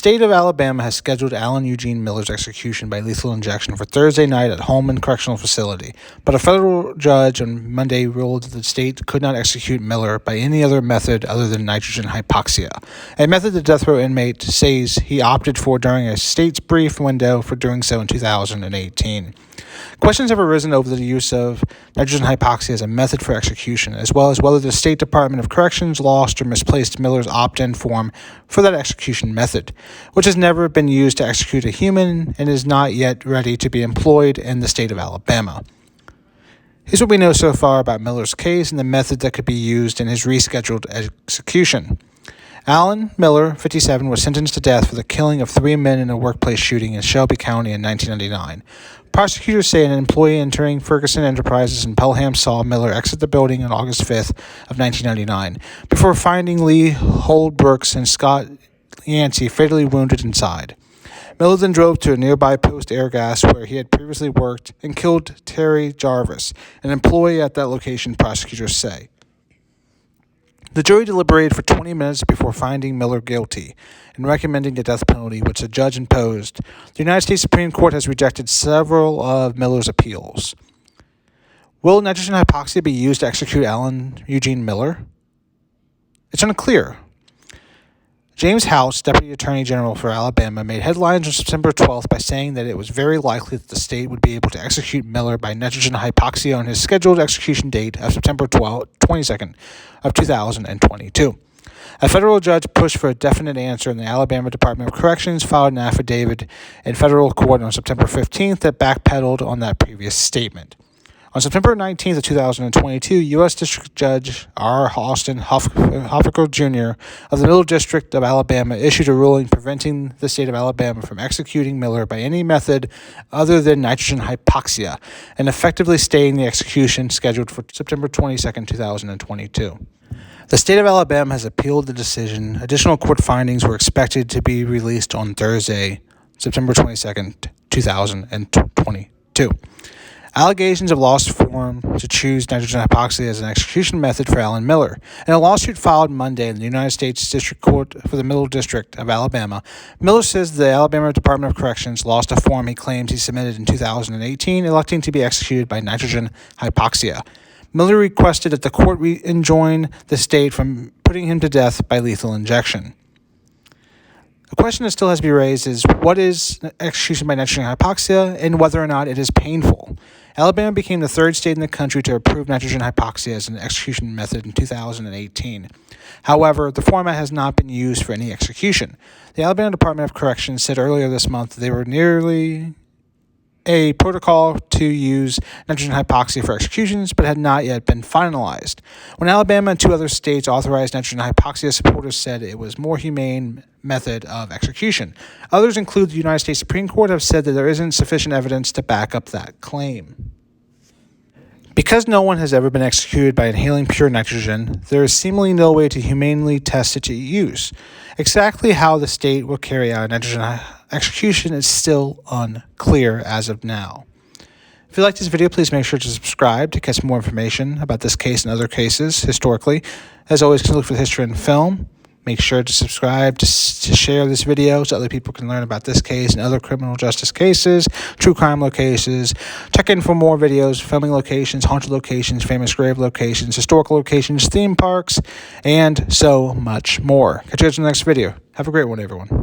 state of Alabama has scheduled Alan Eugene Miller's execution by lethal injection for Thursday night at Holman Correctional Facility, but a federal judge on Monday ruled that the state could not execute Miller by any other method other than nitrogen hypoxia, a method the death row inmate says he opted for during a state's brief window for doing so in 2018. Questions have arisen over the use of nitrogen hypoxia as a method for execution, as well as whether the State Department of Corrections lost or misplaced Miller's opt-in form for that execution method, which has never been used to execute a human and is not yet ready to be employed in the state of Alabama. Here's what we know so far about Miller's case and the method that could be used in his rescheduled execution. Alan Miller, 57, was sentenced to death for the killing of 3 men in a workplace shooting in Shelby County in 1999. Prosecutors say an employee entering Ferguson Enterprises in Pelham saw Miller exit the building on August 5th of 1999 before finding Lee Holdbrooks and Scott Yancey fatally wounded inside. Miller then drove to a nearby Post Air Gas where he had previously worked and killed Terry Jarvis, an employee at that location, prosecutors say. The jury deliberated for 20 minutes before finding Miller guilty and recommending the death penalty, which the judge imposed. The United States Supreme Court has rejected several of Miller's appeals. Will nitrogen hypoxia be used to execute Alan Eugene Miller? It's unclear. James House, Deputy Attorney General for Alabama, made headlines on September 12th by saying that it was very likely that the state would be able to execute Miller by nitrogen hypoxia on his scheduled execution date of September 22nd of 2022. A federal judge pushed for a definite answer, and the Alabama Department of Corrections filed an affidavit in federal court on September 15th that backpedaled on that previous statement. On September 19th of 2022, U.S. District Judge R. Austin Huffaker Jr. of the Middle District of Alabama issued a ruling preventing the state of Alabama from executing Miller by any method other than nitrogen hypoxia and effectively staying the execution scheduled for September 22nd, 2022. The state of Alabama has appealed the decision. Additional court findings were expected to be released on Thursday, September 22nd, 2022. Allegations of lost form to choose nitrogen hypoxia as an execution method for Alan Miller. In a lawsuit filed Monday in the United States District Court for the Middle District of Alabama, Miller says the Alabama Department of Corrections lost a form he claims he submitted in 2018, electing to be executed by nitrogen hypoxia. Miller requested that the court enjoin the state from putting him to death by lethal injection. The question that still has to be raised is, what is execution by nitrogen hypoxia and whether or not it is painful? Alabama became the third state in the country to approve nitrogen hypoxia as an execution method in 2018. However, the format has not been used for any execution. The Alabama Department of Corrections said earlier this month they were nearly a protocol to use nitrogen hypoxia for executions, but had not yet been finalized. When Alabama and 2 other states authorized nitrogen hypoxia, supporters said it was more humane method of execution. Others, include the United States Supreme Court, have said that there isn't sufficient evidence to back up that claim. Because no one has ever been executed by inhaling pure nitrogen, there is seemingly no way to humanely test its use. Exactly how the state will carry out nitrogen execution is still unclear as of now. If you like this video, please make sure to subscribe to catch more information about this case and other cases historically. As always, you can look for the history in film. Make sure to subscribe, to share this video so other people can learn about this case and other criminal justice cases, true crime locations. Check in for more videos, filming locations, haunted locations, famous grave locations, historical locations, theme parks, and so much more. Catch you guys in the next video. Have a great one, everyone.